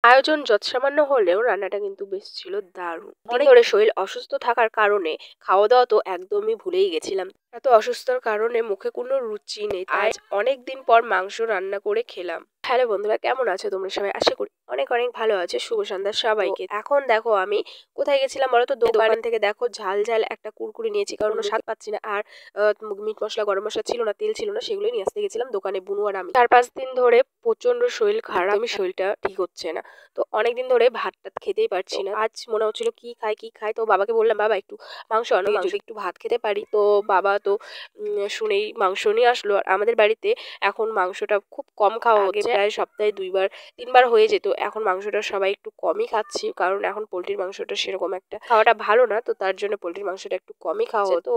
আয়োজন যৎসামান্য হলেও রান্নাটা কিন্তু বেশ ছিল দারুণ। অনেক ধরে শরীর অসুস্থ থাকার কারণে খাওয়া দাওয়া তো একদমই ভুলেই গেছিলাম। এত অসুস্থতার কারণে মুখে কোনো রুচি নেই। আজ অনেক দিন পর মাংস রান্না করে খেলাম। হ্যালো বন্ধুরা, কেমন আছো তোমরা সবাই? আশা করি অনেক অনেক ভালো আছে। শুভ সন্ধ্যা সবাইকে। এখন দেখো আমি কোথায় গেছিলাম বলো তো? দোকান থেকে দেখো ঝাল ঝাল একটা কুরকুরি নিয়েছি, কারণ স্বাদ পাচ্ছি না। আর মিট মশলা গরম মশলা ছিল না, তেল ছিল না, সেগুলোই নিয়ে আসতে গেছিলাম দোকানে বুনু আর আমি। 4-5 দিন ধরে প্রচন্ড শরীর খারাপ, আমি শরীরটা ঠিক হচ্ছে না। তো অনেকদিন ধরে ভাত টাত খেতেই পারছি না। আজ মনে হচ্ছিল কি খাই কি খাই, তো বাবাকে বললাম বাবা একটু মাংস আনো, যদি একটু ভাত খেতে পারি। তো বাবা তো শুনেই মাংস নিয়ে আসলো। আর আমাদের বাড়িতে এখন মাংসটা খুব কম খাওয়া হচ্ছে, প্রায় সপ্তাহে 2-3 বার হয়ে যেত। এখন মাংসটা সবাই একটু কমই খাচ্ছি, কারণ এখন পোলট্রির মাংসটা সেরকম একটা খাওয়াটা ভালো না, তো তার জন্য পোলট্রির মাংসটা একটু কমই খাওয়া হতো। তো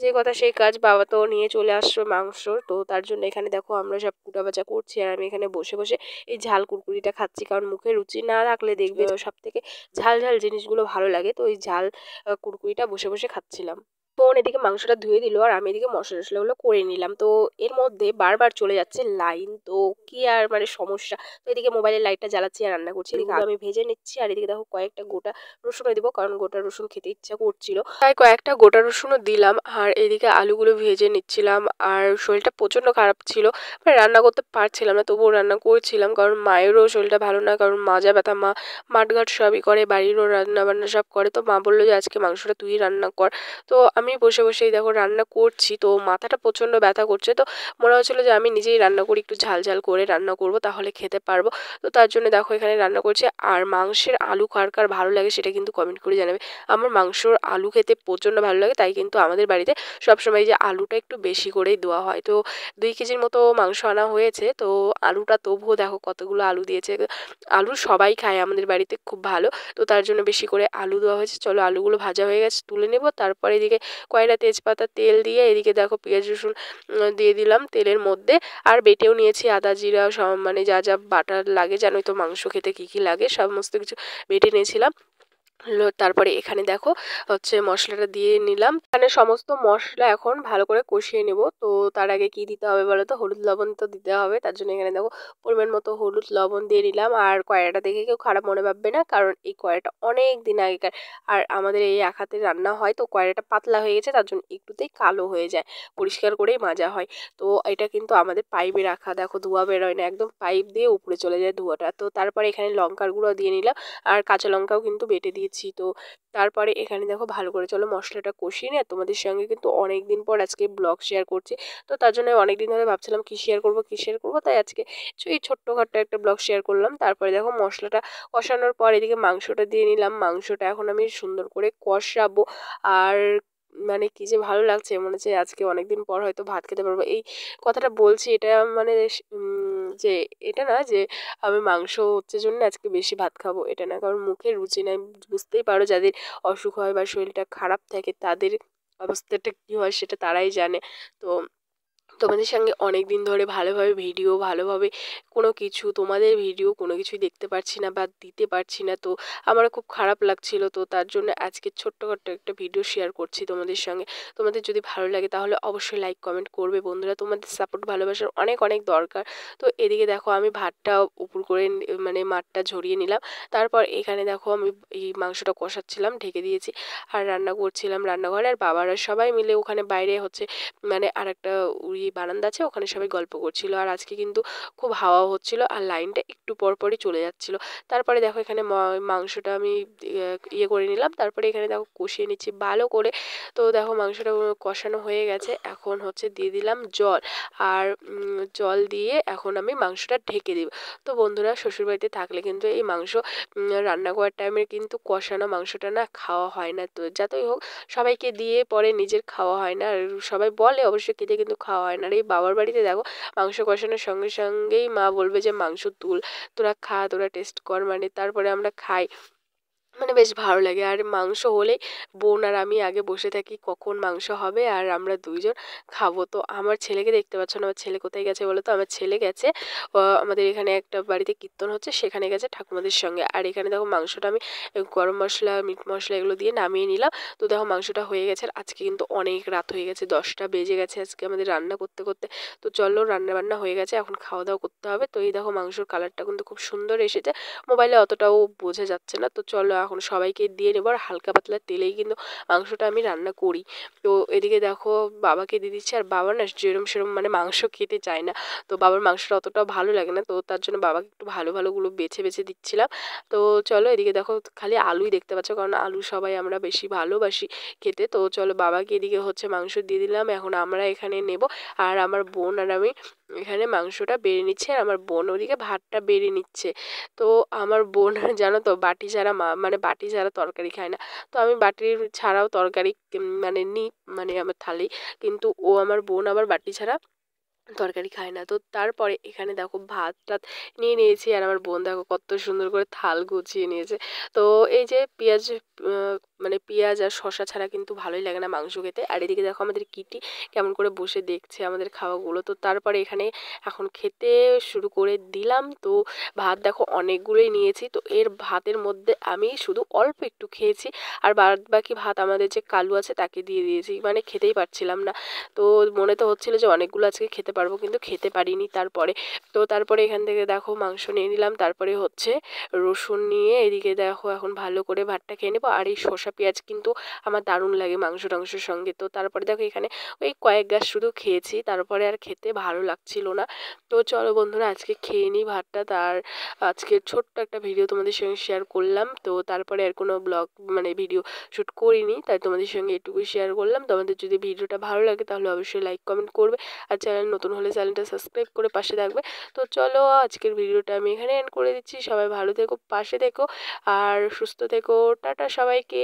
যে কথা সেই কাজ, বাবা তো নিয়ে চলে আসলো মাংস। তো তার জন্য এখানে দেখো আমরা সব কুটা বাচা করছি, আর আমি এখানে বসে বসে এই ঝাল কুরকুরিটা খাচ্ছি, কারণ মুখে রুচি না রাখলে দেখবে সব থেকে ঝাল ঝাল জিনিসগুলো ভালো লাগে। তো ওই ঝাল কুরকুরিটা বসে বসে খাচ্ছিলাম। বোন এদিকে মাংসটা ধুয়ে দিল, আর আমি এদিকে মশলা টশলাগুলো করে নিলাম। তো এর মধ্যে বারবার চলে যাচ্ছে লাইন, তো কি আর মানে সমস্যা। তো এদিকে মোবাইলের লাইটটা জ্বালাচ্ছি আর রান্না করছি। এদিকে আমি ভেজে নিচ্ছি, আর এদিকে দেখো কয়েকটা গোটা রসুনও দিব, কারণ গোটা রসুন খেতে ইচ্ছা করছিল, তাই কয়েকটা গোটা রসুনও দিলাম। আর এদিকে আলুগুলো ভেজে নিচ্ছিলাম। আর শরীরটা প্রচন্ড খারাপ ছিল, মানে রান্না করতে পারছিলাম না, তবুও রান্না করছিলাম, কারণ মায়েরও শরীরটা ভালো না, কারণ মাজা ব্যথা। মা মাঠঘাট সবই করে, বাড়িরও রান্না বান্না সব করে। তো মা বললো যে আজকে মাংসটা তুই রান্না কর। তো আমি বসে বসেই দেখো রান্না করছি, তো মাথাটা প্রচন্ড ব্যথা করছে। তো মনে হচ্ছিলো যে আমি নিজেই রান্না করি, একটু ঝাল ঝাল করে রান্না করব, তাহলে খেতে পারবো। তো তার জন্য দেখো এখানে রান্না করছি। আর মাংসের আলু কার কার ভালো লাগে সেটা কিন্তু কমেন্ট করে জানাবে। আমার মাংসর আলু খেতে প্রচন্ড ভালো লাগে, তাই কিন্তু আমাদের বাড়িতে সবসময় যে আলুটা একটু বেশি করেই দেওয়া হয়। তো 2 কেজির মতো মাংস আনা হয়েছে, তো আলুটা তবুও দেখো কতগুলো আলু দিয়েছে। আলু সবাই খায় আমাদের বাড়িতে খুব ভালো, তো তার জন্য বেশি করে আলু দেওয়া হয়েছে। চলো আলুগুলো ভাজা হয়ে গেছে, তুলে নেব। তারপরে এদিকে কয়টা তেজপাতা তেল দিয়ে এদিকে দেখো পেঁয়াজ রসুন দিয়ে দিলাম তেলের মধ্যে। আর বেটেও নিয়েছি আদা জিরা সব, মানে যা যা বাটার লাগে, জানোই তো মাংস খেতে কী কী লাগে, সমস্ত কিছু বেটে নিয়েছিলাম। তারপরে এখানে দেখো হচ্ছে মশলাটা দিয়ে নিলাম। এখানে সমস্ত মশলা এখন ভালো করে কষিয়ে নেব। তো তার আগে কি দিতে হবে বলো তো? হলুদ লবণ তো দিতে হবে। তার জন্য এখানে দেখো পরিমাণ মতো হলুদ লবণ দিয়ে নিলাম। আর কড়াইটা দেখে কেউ খারাপ মনে ভাববে না, কারণ এই কড়াইটা অনেক দিন আগেকার। আর আমাদের এই এক হাতে রান্না হয়, তো কড়াইটা পাতলা হয়ে গেছে, তার জন্য একটুতেই কালো হয়ে যায়, পরিষ্কার করেই মাজা হয়। তো এটা কিন্তু আমাদের পাইপে রাখা, দেখো ধোঁয়া বেরোয় না, একদম পাইপ দিয়ে উপরে চলে যায় ধোঁয়াটা। তো তারপরে এখানে লঙ্কার গুঁড়ো দিয়ে নিলাম, আর কাঁচা লঙ্কাও কিন্তু বেটে দিয়েছি। তো তারপরে এখানে দেখো ভালো করে চলো মশলাটা কষিয়ে নিয়ে তোমাদের সঙ্গে কিন্তু অনেক দিন পর আজকে ব্লগ শেয়ার করছি। তো তার জন্য অনেক দিন ধরে ভাবছিলাম কি শেয়ার করবো কি শেয়ার করবো, তাই আজকে এই ছোট্টখাট্টো একটা ব্লগ শেয়ার করলাম। তারপরে দেখো মশলাটা কষানোর পর এদিকে মাংসটা দিয়ে নিলাম। মাংসটা এখন আমি সুন্দর করে কষাবো। আর মানে কি যে ভালো লাগছে, মনে হচ্ছে আজকে অনেকদিন পর হয়তো ভাত খেতে পারবো। এই কথাটা বলছি এটা মানে যে এটা না যে আমি মাংস হচ্ছে জন্য আজকে বেশি ভাত খাবো, এটা না, কারণ মুখে রুচি নাই। বুঝতেই পারো যাদের অসুখ হয় বা শরীরটা খারাপ থাকে তাদের অবস্থাটা কী হয় সেটা তারাই জানে। তো তোমাদের সঙ্গে অনেক দিন ধরে ভালোভাবে ভিডিও, ভালোভাবে কোনো কিছু তোমাদের ভিডিও কোনো কিছুই দেখতে পারছি না বা দিতে পারছি না, তো আমারও খুব খারাপ লাগছিল। তো তার জন্য আজকে ছোট্টখাট্ট একটা ভিডিও শেয়ার করছি তোমাদের সঙ্গে। তোমাদের যদি ভালো লাগে তাহলে অবশ্যই লাইক কমেন্ট করবে বন্ধুরা, তোমাদের সাপোর্ট ভালোবাসার অনেক অনেক দরকার। তো এদিকে দেখো আমি ভাতটা উপর করে মানে মাঠটা ঝরিয়ে নিলাম। তারপর এখানে দেখো আমি এই মাংসটা কষাচ্ছিলাম, ঢেকে দিয়েছি, আর রান্না করছিলাম রান্নাঘরে। আর বাবারা সবাই মিলে ওখানে বাইরে হচ্ছে মানে আর একটা বারান্দা আছে, ওখানে সবাই গল্প করছিল। আর আজকে কিন্তু খুব হাওয়া হচ্ছিল, আর লাইনটা একটু পর পরই চলে যাচ্ছিল। তারপরে দেখো এখানে মাংসটা আমি ইয়ে করে নিলাম। তারপরে এখানে দেখো কষিয়ে নিচ্ছি ভালো করে। তো দেখো মাংসটা কষানো হয়ে গেছে, এখন হচ্ছে দিয়ে দিলাম জল। আর জল দিয়ে এখন আমি মাংসটা ঢেকে দিব। তো বন্ধুরা শ্বশুরবাড়িতে থাকলে কিন্তু এই মাংস রান্না করার টাইমে কিন্তু কষানো মাংসটা না খাওয়া হয় না। তো যতই হোক সবাইকে দিয়ে পরে নিজের খাওয়া হয় না। আর সবাই বলে অবশ্য খেতে, কিন্তু খাওয়া হয় না। আর এই বাবার বাড়িতে দেখো মাংস কষানোর সঙ্গে সঙ্গেই মা বলবে যে মাংস তুল, তোরা খা, তোরা টেস্ট কর, মানে তারপরে আমরা খাই। মানে বেশ ভালো লাগে। আর মাংস হলেই বোন আর আমি আগে বসে থাকি কখন মাংস হবে আর আমরা ২ জন খাবো। তো আমার ছেলেকে দেখতে পাচ্ছ না। আমার ছেলে কোথায় গেছে বলো তো? আমার ছেলে গেছে আমাদের এখানে একটা বাড়িতে কীর্তন হচ্ছে সেখানে গেছে ঠাকুমাদের সঙ্গে। আর এখানে দেখো মাংসটা আমি গরম মসলা, মিট মসলা এগুলো দিয়ে নামিয়ে নিলাম। তো দেখো মাংসটা হয়ে গেছে। আর আজকে কিন্তু অনেক রাত হয়ে গেছে। ১০টা বেজে গেছে আজকে আমাদের রান্না করতে, করতে। তো চলো রান্না-বান্না হয়ে গেছে। এখন খাওয়া-দাওয়া করতে হবে। তো এই দেখো মাংসর কালারটা কিন্তু খুব সুন্দর এসেছে। মোবাইলে অতটাও বোঝা যাচ্ছে না। তো চলো এখন সবাইকে দিয়ে নেবো। আর হালকা পাতলা তেলেই কিন্তু মাংসটা আমি রান্না করি। তো এদিকে দেখো বাবাকে দিয়ে দিচ্ছি। আর বাবা না যেরম সেরম মানে মাংস খেতে চায় না। তো বাবার মাংসটা অতটাও ভালো লাগে না। তো তার জন্য বাবাকে একটু ভালো ভালোগুলো বেছে, বেছে দিচ্ছিলাম। তো চলো এদিকে দেখো খালি আলুই দেখতে পাচ্ছ। কারণ আলু সবাই আমরা বেশি ভালোবাসি খেতে। তো চলো বাবাকে এদিকে হচ্ছে মাংস দিয়ে দিলাম। এখন আমরা এখানে নেবো। আর আমার বোন আর আমি এখানে মাংসটা বেড়ে নিচ্ছি। আর আমার বোন ওদিকে ভাতটা বেড়ে নিচ্ছে। তো আমার বোন জানো তো বাটি ছাড়া মানে বাটি ছাড়া তরকারি খায় না। তো আমি বাটির ছাড়াও তরকারি মানে নিই মানে আমার থালি। কিন্তু আমার বোন আবার বাটি ছাড়া তরকারি খায় না। তো তারপরে এখানে দেখো ভাত-টাত নিয়ে নিয়েছি। আর আমার বোন দেখো কত সুন্দর করে থাল গুছিয়ে নিয়েছে। তো এই যে পেঁয়াজ আ মানে পেঁয়াজ আর শসা ছাড়া কিন্তু ভালোই লাগে না মাংস খেতে। আর এদিকে দেখো আমাদের কিটি কেমন করে বসে দেখছে আমাদের খাওয়াগুলো। তো তারপরে এখানে এখন খেতে শুরু করে দিলাম। তো ভাত দেখো অনেকগুলোই নিয়েছি। তো এর ভাতের মধ্যে আমি শুধু অল্প একটু খেয়েছি। আর বাদবাকি ভাত আমাদের যে কালু আছে তাকে দিয়ে দিয়েছি। মানে খেতেই পারছিলাম না। তো মনে তো হচ্ছিল যে অনেকগুলো আজকে খেতে পারবো কিন্তু খেতে পারিনি তারপরে। তো তারপরে এখান থেকে দেখো মাংস নিয়ে নিলাম। তারপরে হচ্ছে রসুন নিয়ে এদিকে দেখো এখন ভালো করে ভাতটা খেয়ে নেবো। আর এই শসা পেঁয়াজ কিন্তু আমার দারুণ লাগে মাংস-টাংসের সঙ্গে। তো তারপরে দেখো এখানে ওই কয়েক গাছ শুধু খেয়েছি। তারপরে আর খেতে ভালো লাগছিল না। তো চলো বন্ধুরা আজকে খেয়ে নিই ভাতটা। তার আজকের ছোট্ট একটা ভিডিও তোমাদের সঙ্গে শেয়ার করলাম। তো তারপরে আর কোনো ব্লগ মানে ভিডিও শ্যুট করিনি। তাই তোমাদের সঙ্গে এটুকুই শেয়ার করলাম। তোমাদের যদি ভিডিওটা ভালো লাগে তাহলে অবশ্যই লাইক, কমেন্ট করবে। আর চ্যানেল নতুন হলে চ্যানেলটা সাবস্ক্রাইব করে পাশে থাকবে। তো চলো আজকের ভিডিওটা আমি এখানে এন্ড করে দিচ্ছি। সবাই ভালো থেকো, পাশে থেকো আর সুস্থ থেকো। টাটা সবাইকে।